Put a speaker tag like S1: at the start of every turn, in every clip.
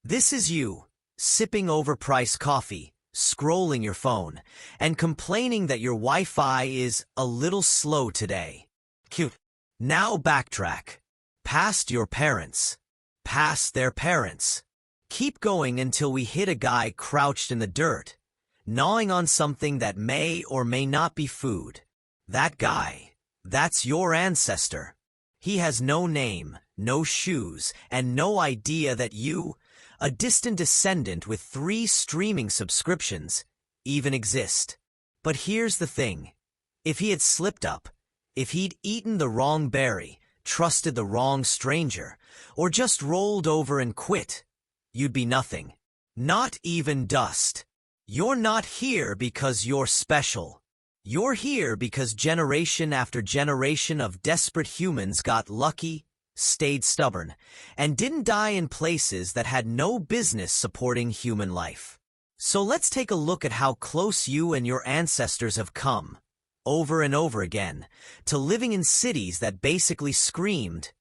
S1: This is you, sipping overpriced coffee, scrolling your phone, and complaining that your Wi-Fi is a little slow today. Cute. Now backtrack. Past your parents. Past their parents. Keep going until we hit a guy crouched in the dirt, gnawing on something that may or may not be food. That guy. That's your ancestor. He has no name, no shoes, and no idea that you, a distant descendant with 3 streaming subscriptions, even exist. But here's the thing. If he had slipped up, if he'd eaten the wrong berry, trusted the wrong stranger, or just rolled over and quit, you'd be nothing. Not even dust. You're not here because you're special. You're here because generation after generation of desperate humans got lucky, stayed stubborn, and didn't die in places that had no business supporting human life. So let's take a look at how close you and your ancestors have come, over and over again, to living in cities that basically screamed,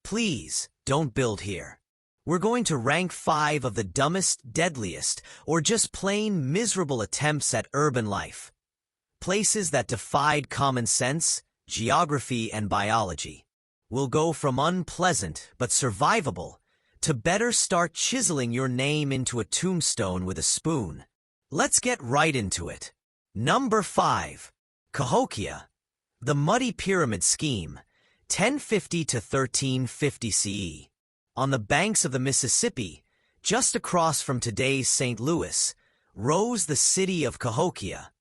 S1: "Please, don't build here." We're going to rank 5 of the dumbest, deadliest, or just plain miserable attempts at urban life. Places that defied common sense, geography, and biology. We'll go from unpleasant but survivable to better start chiseling your name into a tombstone with a spoon. Let's get right into it. Number 5. Cahokia. The Muddy Pyramid Scheme, 1050 to 1350 CE. On the banks of the Mississippi, just across from today's St. Louis, rose the city of Cahokia,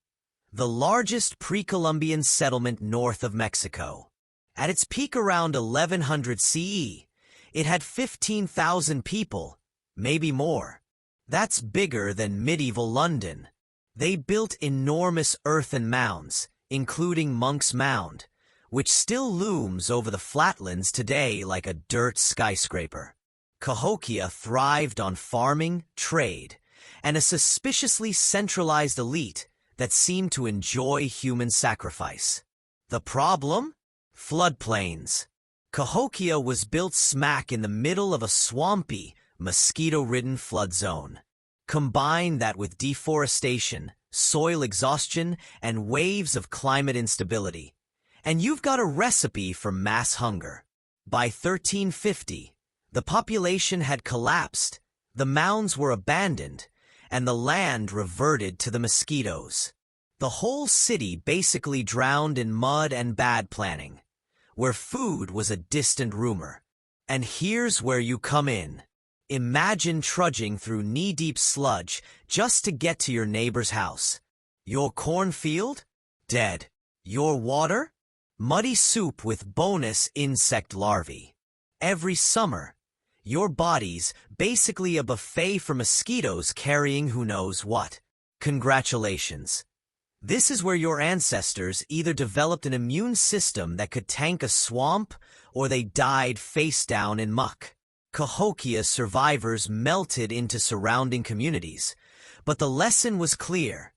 S1: the largest pre-Columbian settlement north of Mexico. At its peak around 1100 CE, it had 15,000 people, maybe more. That's bigger than medieval London. They built enormous earthen mounds, including Monk's Mound, which still looms over the flatlands today like a dirt skyscraper. Cahokia thrived on farming, trade, and a suspiciously centralized elite that seemed to enjoy human sacrifice. The problem? Floodplains. Cahokia was built smack in the middle of a swampy, mosquito-ridden flood zone. Combine that with deforestation, soil exhaustion, and waves of climate instability, and you've got a recipe for mass hunger. By 1350, the population had collapsed, the mounds were abandoned, and the land reverted to the mosquitoes. The whole city basically drowned in mud and bad planning, where food was a distant rumor. And here's where you come in. Imagine trudging through knee-deep sludge just to get to your neighbor's house. Your cornfield? Dead. Your water? Muddy soup with bonus insect larvae. Every summer, your body's basically a buffet for mosquitoes carrying who knows what. Congratulations. This is where your ancestors either developed an immune system that could tank a swamp, or they died face down in muck. Cahokia survivors melted into surrounding communities, but the lesson was clear.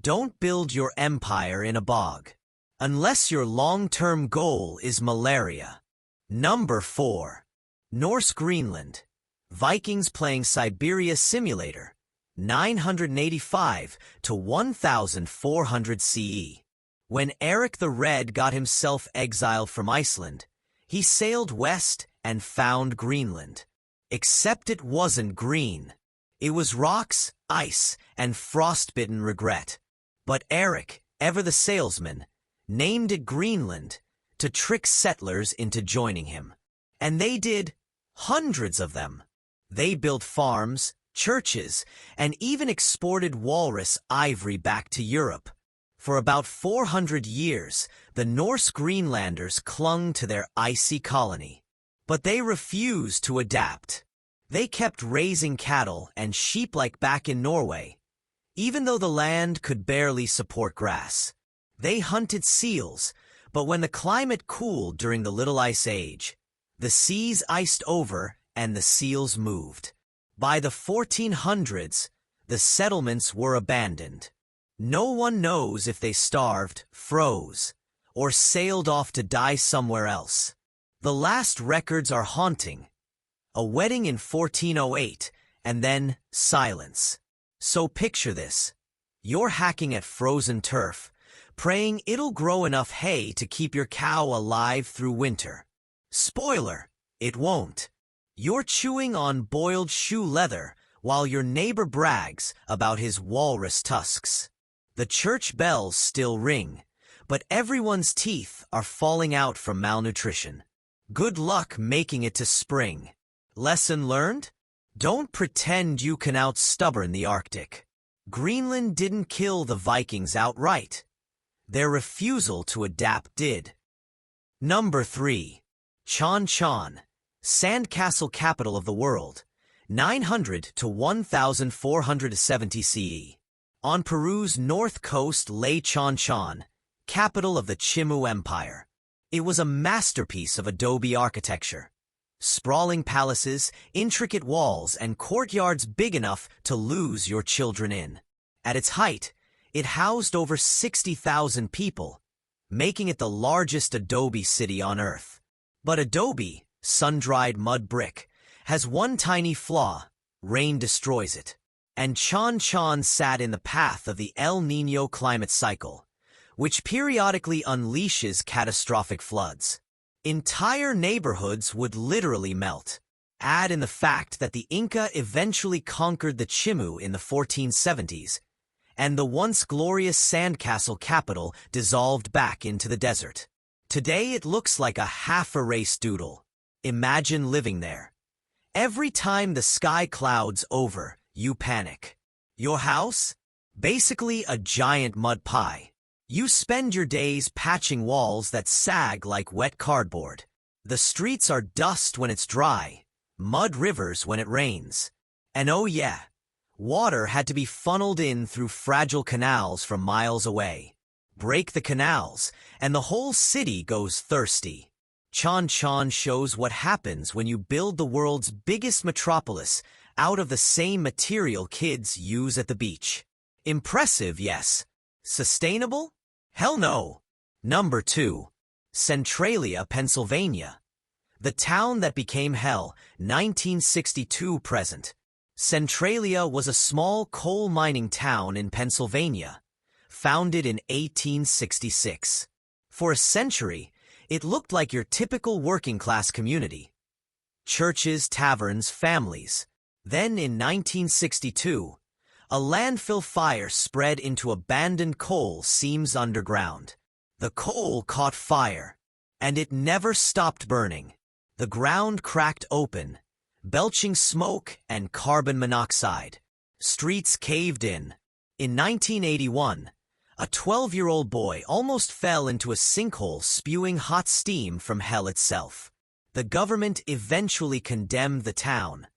S1: Don't build your empire in a bog, unless your long-term goal is malaria. Number 4. Norse Greenland. Vikings playing Siberia Simulator, 985 to 1400 CE. When Eric the Red got himself exiled from Iceland, he sailed west and found Greenland. Except it wasn't green. It was rocks, ice, and frostbitten regret. But Eric, ever the salesman, named it Greenland to trick settlers into joining him. And they did, hundreds of them. They built farms, churches, and even exported walrus ivory back to Europe. For about 400 years, the Norse Greenlanders clung to their icy colony. But they refused to adapt. They kept raising cattle and sheep like back in Norway, even though the land could barely support grass. They hunted seals, but when the climate cooled during the Little Ice Age, the seas iced over and the seals moved. By the 1400s, the settlements were abandoned. No one knows if they starved, froze, or sailed off to die somewhere else. The last records are haunting. A wedding in 1408 and then silence. So picture this. You're hacking at frozen turf, praying it'll grow enough hay to keep your cow alive through winter. Spoiler, it won't. You're chewing on boiled shoe leather while your neighbor brags about his walrus tusks. The church bells still ring, but everyone's teeth are falling out from malnutrition. Good luck making it to spring. Lesson learned? Don't pretend you can out-stubborn the Arctic. Greenland didn't kill the Vikings outright. Their refusal to adapt did. Number 3. Chan Chan, sandcastle capital of the world, 900 to 1470 CE. On Peru's north coast lay Chan Chan, capital of the Chimu Empire. It was a masterpiece of adobe architecture. Sprawling palaces, intricate walls, and courtyards big enough to lose your children in. At its height, it housed over 60,000 people, making it the largest adobe city on Earth. But adobe, sun-dried mud brick, has one tiny flaw: rain destroys it. And Chan Chan sat in the path of the El Niño climate cycle, which periodically unleashes catastrophic floods. Entire neighborhoods would literally melt. Add in the fact that the Inca eventually conquered the Chimu in the 1470s, and the once glorious sandcastle capital dissolved back into the desert. Today it looks like a half-erased doodle. Imagine living there. Every time the sky clouds over, you panic. Your house? Basically a giant mud pie. You spend your days patching walls that sag like wet cardboard. The streets are dust when it's dry, mud rivers when it rains. And oh yeah, water had to be funneled in through fragile canals from miles away. Break the canals, and the whole city goes thirsty. Chan Chan shows what happens when you build the world's biggest metropolis out of the same material kids use at the beach. Impressive, yes. Sustainable? Hell no. Number 2. Centralia, Pennsylvania. The town that became hell, 1962 present. Centralia was a small coal mining town in Pennsylvania, founded in 1866. For a century, it looked like your typical working-class community. Churches, taverns, families. Then in 1962, a landfill fire spread into abandoned coal seams underground. The coal caught fire, and it never stopped burning. The ground cracked open, belching smoke and carbon monoxide. Streets caved in. In 1981, a 12-year-old boy almost fell into a sinkhole spewing hot steam from hell itself. The government eventually condemned the town,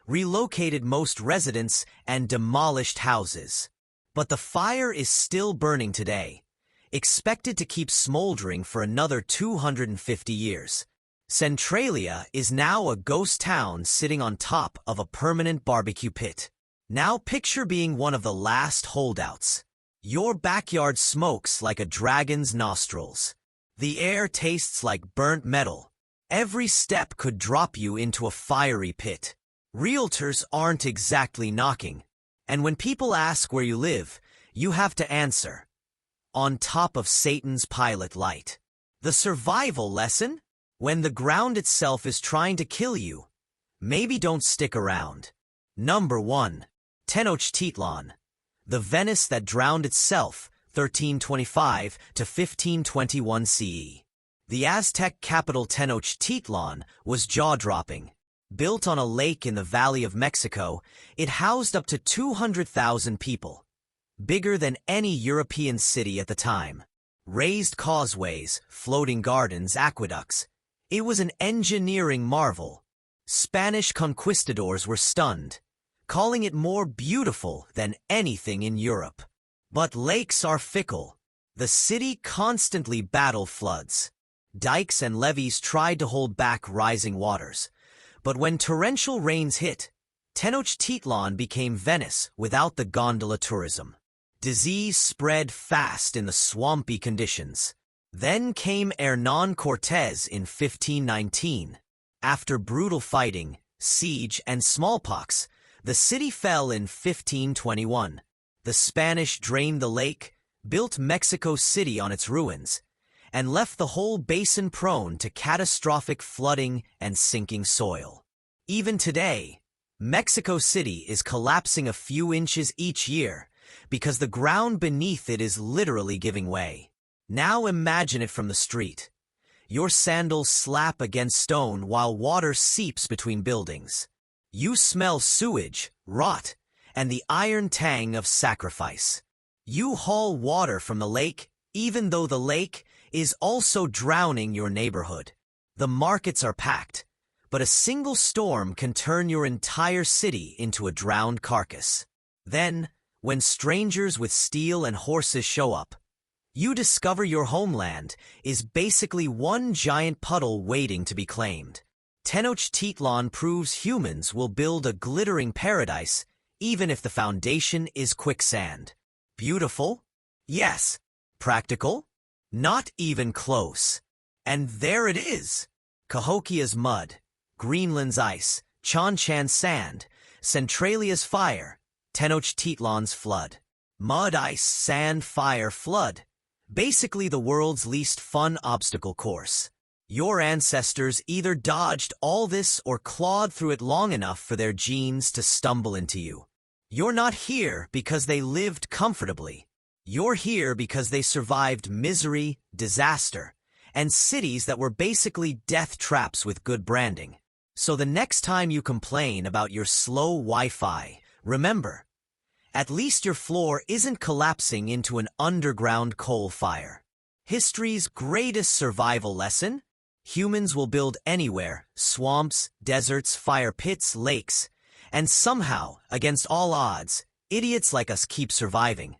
S1: relocated most residents, and demolished houses. But the fire is still burning today, expected to keep smoldering for another 250 years. Centralia is now a ghost town sitting on top of a permanent barbecue pit. Now picture being one of the last holdouts. Your backyard smokes like a dragon's nostrils. The air tastes like burnt metal. Every step could drop you into a fiery pit. Realtors aren't exactly knocking, and when people ask where you live, you have to answer, on top of Satan's pilot light. The survival lesson? When the ground itself is trying to kill you, maybe don't stick around. Number 1. Tenochtitlan, the Venice that drowned itself, 1325 to 1521 CE. The Aztec capital Tenochtitlan was jaw-dropping. Built on a lake in the Valley of Mexico, it housed up to 200,000 people, bigger than any European city at the time. Raised causeways, floating gardens, aqueducts. It was an engineering marvel. Spanish conquistadors were stunned, calling it more beautiful than anything in Europe. But lakes are fickle. The city constantly battled floods. Dikes and levees tried to hold back rising waters. But when torrential rains hit, Tenochtitlan became Venice without the gondola tourism. Disease spread fast in the swampy conditions. Then came Hernán Cortés in 1519. After brutal fighting, siege, and smallpox, The city fell in 1521. The Spanish drained the lake, built Mexico City on its ruins, and left the whole basin prone to catastrophic flooding and sinking soil. Even today, Mexico City is collapsing a few inches each year because the ground beneath it is literally giving way. Now imagine it from the street. Your sandals slap against stone while water seeps between buildings. You smell sewage, rot, and the iron tang of sacrifice. You haul water from the lake, even though the lake is also drowning your neighborhood. The markets are packed, but a single storm can turn your entire city into a drowned carcass. Then, when strangers with steel and horses show up, you discover your homeland is basically one giant puddle waiting to be claimed. Tenochtitlan proves humans will build a glittering paradise even if the foundation is quicksand. Beautiful? Yes. Practical? Not even close. And there it is. Cahokia's mud, Greenland's ice, Chanchan's sand, Centralia's fire, Tenochtitlan's flood. Mud, ice, sand, fire, flood. Basically the world's least fun obstacle course. Your ancestors either dodged all this or clawed through it long enough for their genes to stumble into you. You're not here because they lived comfortably. You're here because they survived misery, disaster, and cities that were basically death traps with good branding. So the next time you complain about your slow Wi-Fi, remember, at least your floor isn't collapsing into an underground coal fire. History's greatest survival lesson? Humans will build anywhere, swamps, deserts, fire pits, lakes, and somehow, against all odds, idiots like us keep surviving.